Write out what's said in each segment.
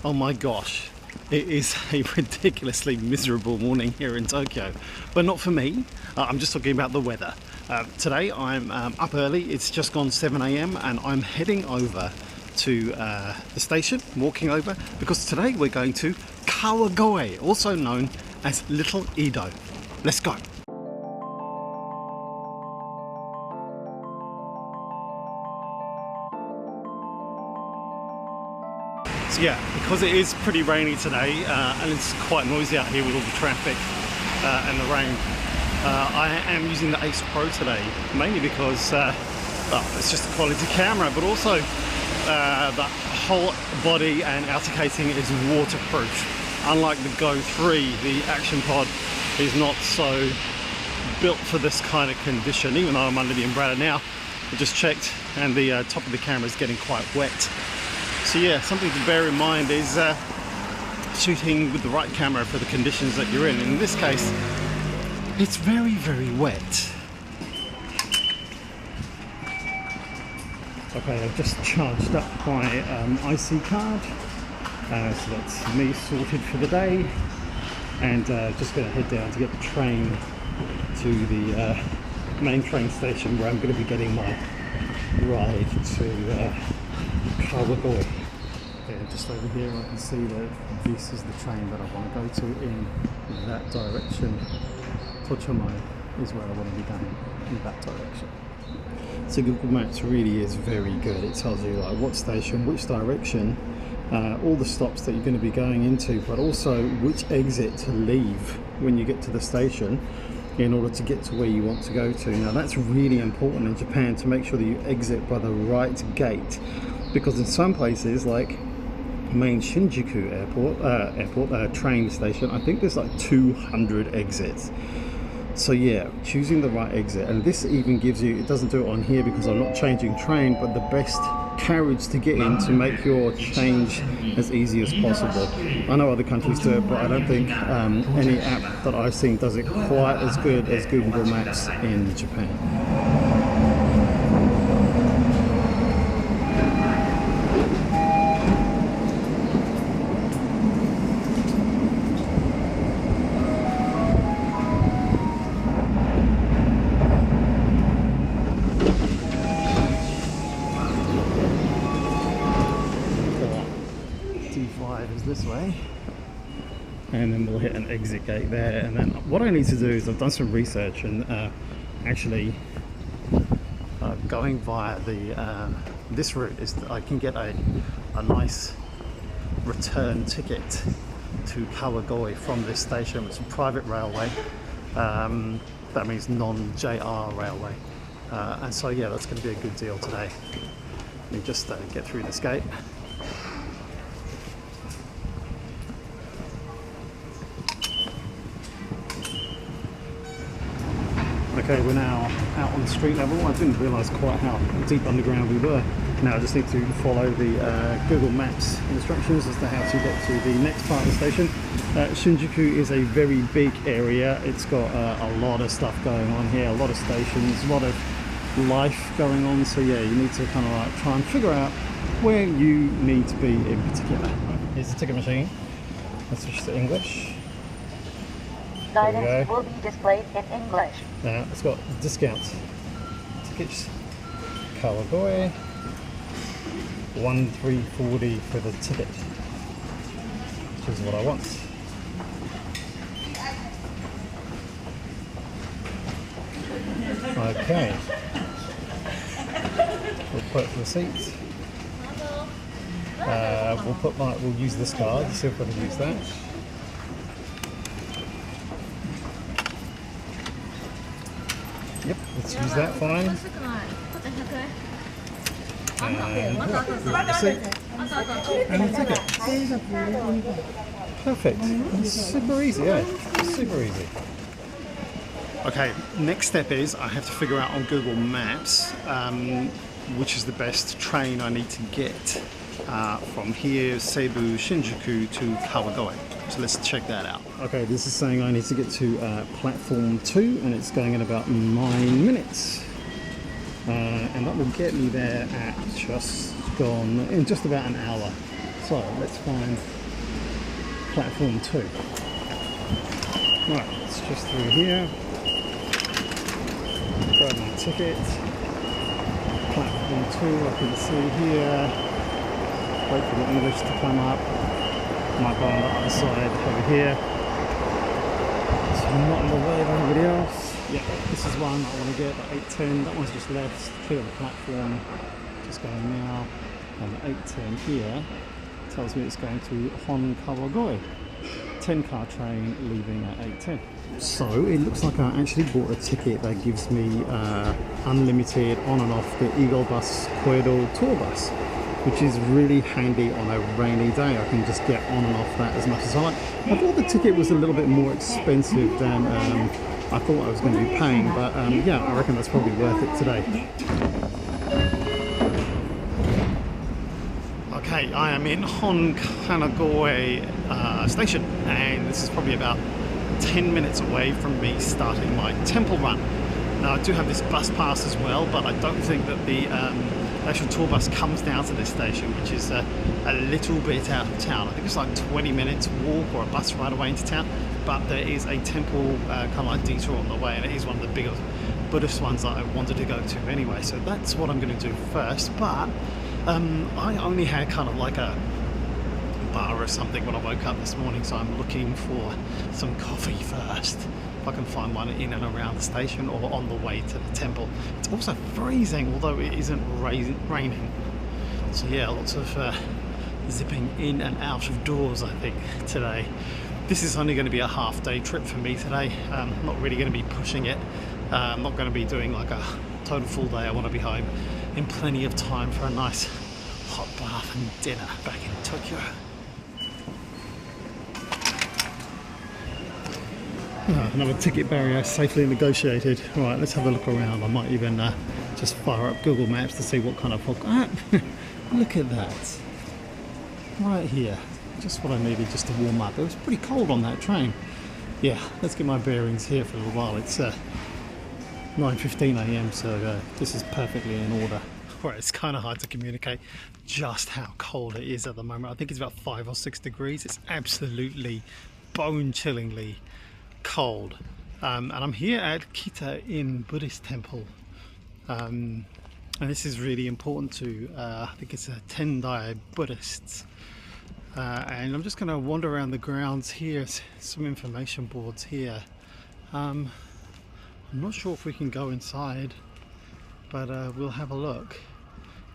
Oh my gosh, it is a ridiculously miserable morning here in Tokyo, but not for me. I'm just talking about the weather. Today I'm up early, it's just gone 7 a.m. and I'm heading over to the station, walking over, because today we're going to Kawagoe, also known as Little Edo. Let's go. So yeah, because it is pretty rainy today and it's quite noisy out here with all the traffic and the rain, I am using the Ace Pro today, mainly because well, it's just a quality camera, but also the whole body and outer casing is waterproof. Unlike the Go 3, the Action Pod is not so built for this kind of condition, even though I'm under the umbrella now. I just checked and the top of the camera is getting quite wet. So yeah, something to bear in mind is shooting with the right camera for the conditions that you're in. In this case, it's very, very wet. Okay, I've just charged up my IC card, so that's me sorted for the day, and just going to head down to get the train to the main train station where I'm going to be getting my ride to Kawagoe. Okay, just over here I can see that this is the train that I want to go to in that direction. Tochomai is where I want to be going, in that direction. So Google Maps really is very good. It tells you like what station, which direction, all the stops that you're going to be going into, but also which exit to leave when you get to the station in order to get to where you want to go to. Now that's really important in Japan, to make sure that you exit by the right gate, because in some places like main Shinjuku train station, I think there's like 200 exits. So yeah, choosing the right exit, and this even gives you, it doesn't do it on here because I'm not changing train, but the best carriage to get in to make your change as easy as possible. I know other countries do it, but I don't think any app that I've seen does it quite as good as Google Maps in Japan. Is this way, and then we'll hit an exit gate there, and then what I need to do is, I've done some research, and actually going via the this route is that I can get a nice return ticket to Kawagoe from this station. It's a private railway, that means non-JR railway, and so yeah, that's going to be a good deal today. Let me just get through this gate. Okay, we're now out on the street level. I didn't realise quite how deep underground we were. Now I just need to follow the Google Maps instructions as to how to get to the next part of the station. Shinjuku is a very big area. It's got a lot of stuff going on here, a lot of stations, a lot of life going on. So yeah, you need to kind of like try and figure out where you need to be in particular. Here's the ticket machine. Let's switch to English. Guidance will be displayed in English. Now it's got discount tickets. Kawagoe, 1340 for the ticket, which is what I want. Okay, we'll put the seats. We'll use this card. See if I can use that. Yep, let's use that fine. And the seat. And the ticket. Perfect. It's super easy, eh? Super easy. Okay, next step is I have to figure out on Google Maps which is the best train I need to get from here, Seibu, Shinjuku to Kawagoe. So let's check that out. Okay, this is saying I need to get to platform 2, and it's going in about 9 minutes. And that will get me there at just gone in just about an hour. So let's find platform 2. Right, it's just through here. Grab my ticket. Platform 2, I can see here. Wait for the English to come up. Might go on the other side over here. So I'm not in the way of everybody else. Yeah, this is one I want to get, the 810. That one's just left. Clear the platform. Just going now. And the 810 here tells me it's going to Kawagoe. 10-car train leaving at 8:10. So it looks like I actually bought a ticket that gives me unlimited on and off the Eagle Bus Quaint tour bus, which is really handy on a rainy day. I can just get on and off that as much as I like. I thought the ticket was a little bit more expensive than I thought I was going to be paying, but yeah, I reckon that's probably worth it today. Okay, I am in Kawagoe station, and this is probably about 10 minutes away from me starting my temple run. Now, I do have this bus pass as well, but I don't think that the actual tour bus comes down to this station, which is a little bit out of town. I think it's like 20 minutes walk or a bus ride away into town, but there is a temple kind of like detour on the way, and it is one of the bigger Buddhist ones that I wanted to go to anyway, so that's what I'm going to do first. But I only had kind of like a bar or something when I woke up this morning, so I'm looking for some coffee first, if I can find one in and around the station or on the way to the temple. It's also freezing, although it isn't raining. So yeah, lots of zipping in and out of doors, I think, today. This is only going to be a half-day trip for me today. I'm not really going to be pushing it. I'm not going to be doing like a total full day. I want to be home in plenty of time for a nice hot bath and dinner back in Tokyo. Another ticket barrier safely negotiated. Right, let's have a look around. I might even just fire up Google Maps to see what kind of look at that right here. Just what I needed just to warm up. It was pretty cold on that train. Yeah, let's get my bearings here for a little while. It's 9:15 a.m. so this is perfectly in order. Right, it's kind of hard to communicate just how cold it is at the moment. I think it's about 5 or 6 degrees. It's absolutely bone-chillingly cold, and I'm here at Kita in Buddhist temple, and this is really important to I think it's a Tendai Buddhists, and I'm just going to wander around the grounds here. Some information boards here. I'm not sure if we can go inside, but we'll have a look.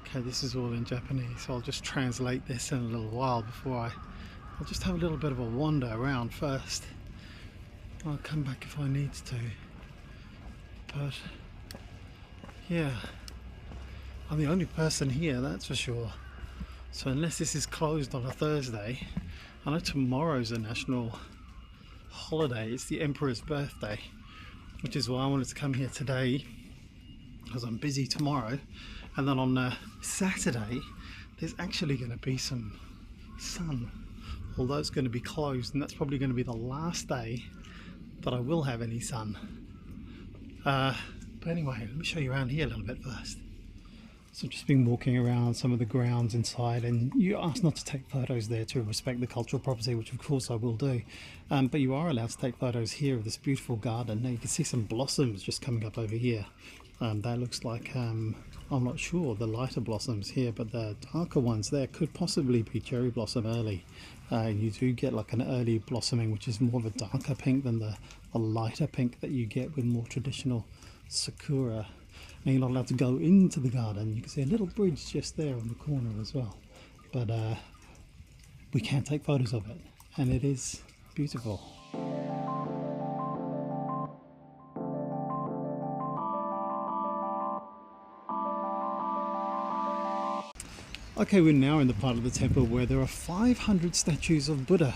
Okay, this is all in Japanese, so I'll just translate this in a little while before I'll just have a little bit of a wander around first. I'll come back if I need to, but yeah, I'm the only person here, that's for sure. So unless this is closed on a Thursday, I know tomorrow's a national holiday. It's the Emperor's birthday, which is why I wanted to come here today, because I'm busy tomorrow. And then on Saturday there's actually going to be some sun, although it's going to be closed, and that's probably going to be the last day that I will have any sun. But anyway, let me show you around here a little bit first. So I've just been walking around some of the grounds inside, and you asked not to take photos there to respect the cultural property, which of course I will do. But you are allowed to take photos here of this beautiful garden. Now you can see some blossoms just coming up over here. That looks like, I'm not sure, the lighter blossoms here, but the darker ones there could possibly be cherry blossom early. You do get like an early blossoming, which is more of a darker pink than the lighter pink that you get with more traditional sakura. And you're not allowed to go into the garden. You can see a little bridge just there on the corner as well, but we can take photos of it, and it is beautiful. Okay, we're now in the part of the temple where there are 500 statues of Buddha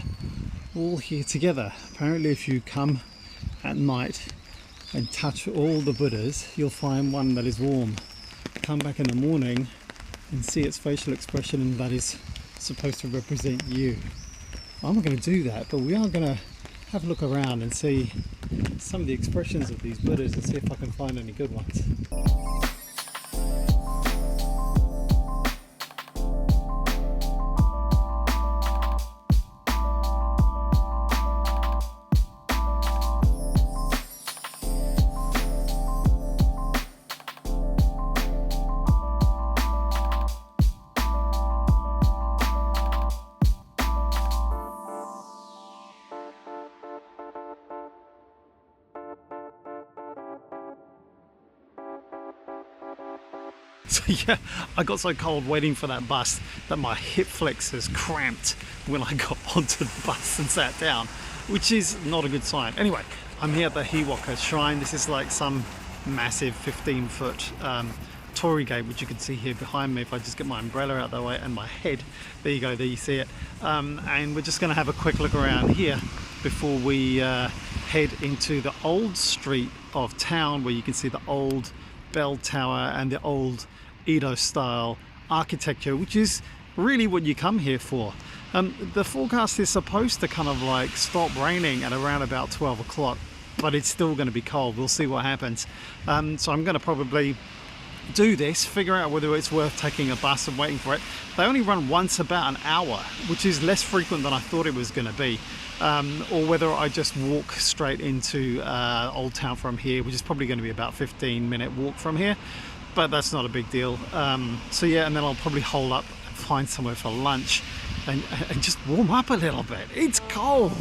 all here together. Apparently if you come at night and touch all the Buddhas, you'll find one that is warm. Come back in the morning and see its facial expression, and that is supposed to represent you. I'm not going to do that, but we are going to have a look around and see some of the expressions of these Buddhas and see if I can find any good ones. So yeah, I got so cold waiting for that bus that my hip flexors cramped when I got onto the bus and sat down, which is not a good sign. Anyway, I'm here at the Hiwaka Shrine. This is like some massive 15-foot torii gate, which you can see here behind me if I just get my umbrella out of the way and my head. There you go, there you see it. And we're just going to have a quick look around here before we head into the old street of town, where you can see the old bell tower and the old Edo style architecture, which is really what you come here for. The forecast is supposed to kind of like stop raining at around about 12 o'clock, but it's still going to be cold. We'll see what happens. So I'm going to probably do this, figure out whether it's worth taking a bus and waiting for it. They only run once about an hour, which is less frequent than I thought it was going to be. Or whether I just walk straight into Old Town from here, which is probably going to be about 15-minute walk from here, but that's not a big deal. So yeah, and then I'll probably hole up and find somewhere for lunch and just warm up a little bit. It's cold.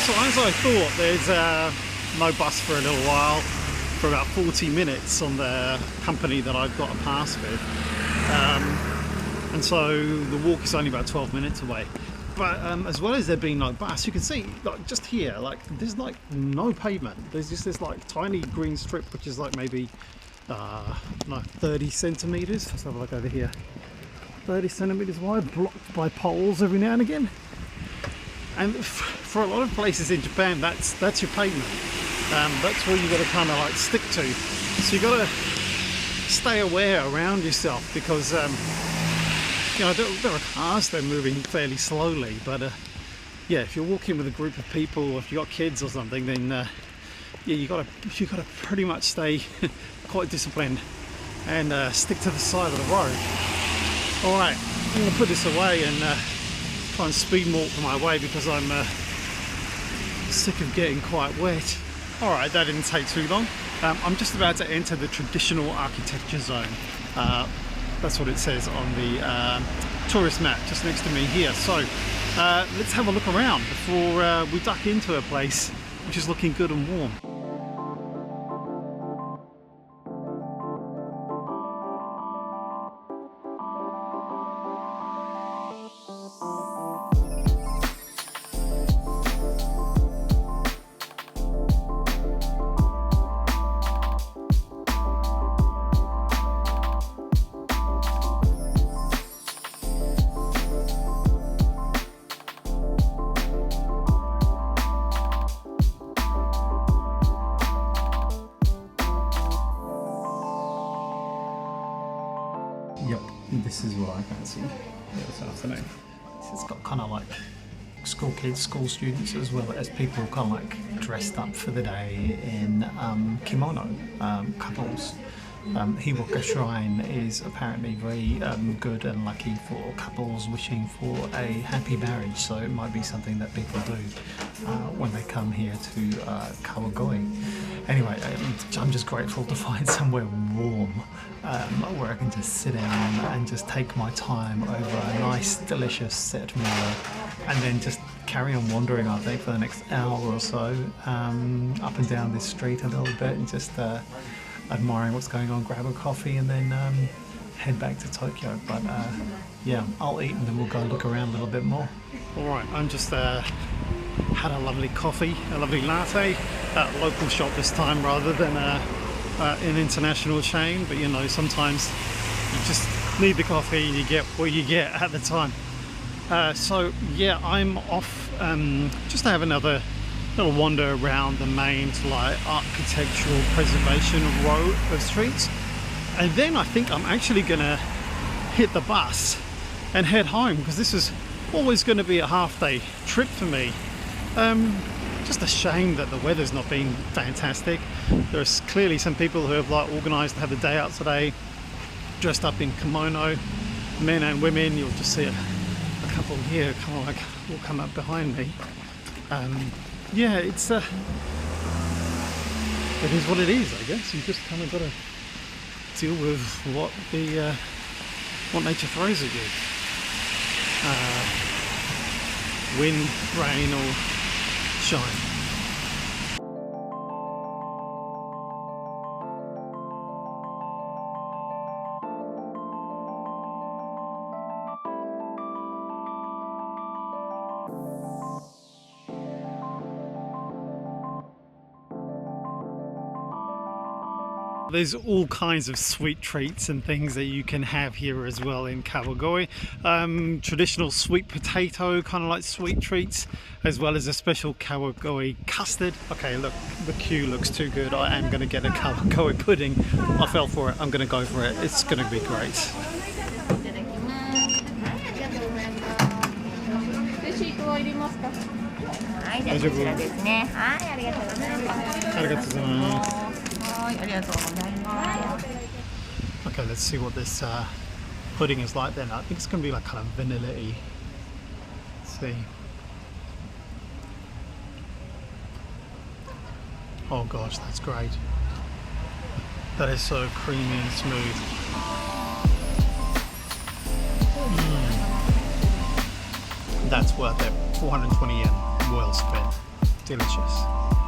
So as I thought, there's no bus for a little while, for about 40 minutes on the company that I've got a pass with. And so the walk is only about 12 minutes away. But as well as there being no bus, you can see like just here, like there's like no pavement. There's just this like tiny green strip, which is like maybe like 30 centimeters. Let's have a look over here. 30 centimeters wide, blocked by poles every now and again. And for a lot of places in Japan, that's your pavement. That's where you got to kind of like stick to. So you got to stay aware around yourself, because you know, there are cars, they're moving fairly slowly. But yeah, if you're walking with a group of people, or if you got kids or something, then yeah, you got to pretty much stay quite disciplined and stick to the side of the road. All right, I'm gonna put this away and try and speed walk my way, because I'm sick of getting quite wet. Alright, that didn't take too long. I'm just about to enter the traditional architecture zone. That's what it says on the tourist map just next to me here. So let's have a look around before we duck into a place which is looking good and warm. Yep, this is what I fancy this afternoon. It's got kind of like school kids, school students, as well as people kind of like dressed up for the day in kimono, couples. Hiwaka Shrine is apparently very good and lucky for couples wishing for a happy marriage, so it might be something that people do when they come here to Kawagoe. Anyway, I'm just grateful to find somewhere warm where I can just sit down and just take my time over a nice, delicious set meal, and then just carry on wandering, I think, for the next hour or so, up and down this street a little bit, and just admiring what's going on, grab a coffee, and then head back to Tokyo. But yeah, I'll eat and then we'll go look around a little bit more. Alright, I'm just had a lovely coffee, a lovely latte at a local shop this time rather than an international chain, but you know, sometimes you just need the coffee and you get what you get at the time. So yeah, I'm off just to have another little wander around the main like architectural preservation row of streets, and then I think I'm actually gonna hit the bus and head home, because this is always going to be a half-day trip for me. Just a shame that the weather's not been fantastic. There's clearly some people who have like organised to have the day out today, dressed up in kimono, men and women. You'll just see a couple here kind of like will come up behind me. Yeah, it is what it is, I guess. You just kind of got to deal with what nature throws at you. Wind, rain or shine. There's all kinds of sweet treats and things that you can have here as well in Kawagoe. Traditional sweet potato, kind of like sweet treats, as well as a special Kawagoe custard. Okay, look, the queue looks too good. I am going to get a Kawagoe pudding. I fell for it. I'm going to go for it. It's going to be great. はい、じゃあこちらですね。はい、ありがとうございます。ありがとうございます。はい、ありがとうございます。 Okay, let's see what this pudding is like then. I think it's going to be like kind of vanilla-y. Let's see. Oh gosh, that's great. That is so creamy and smooth. That's worth it. 420 yen. Well spent. Delicious.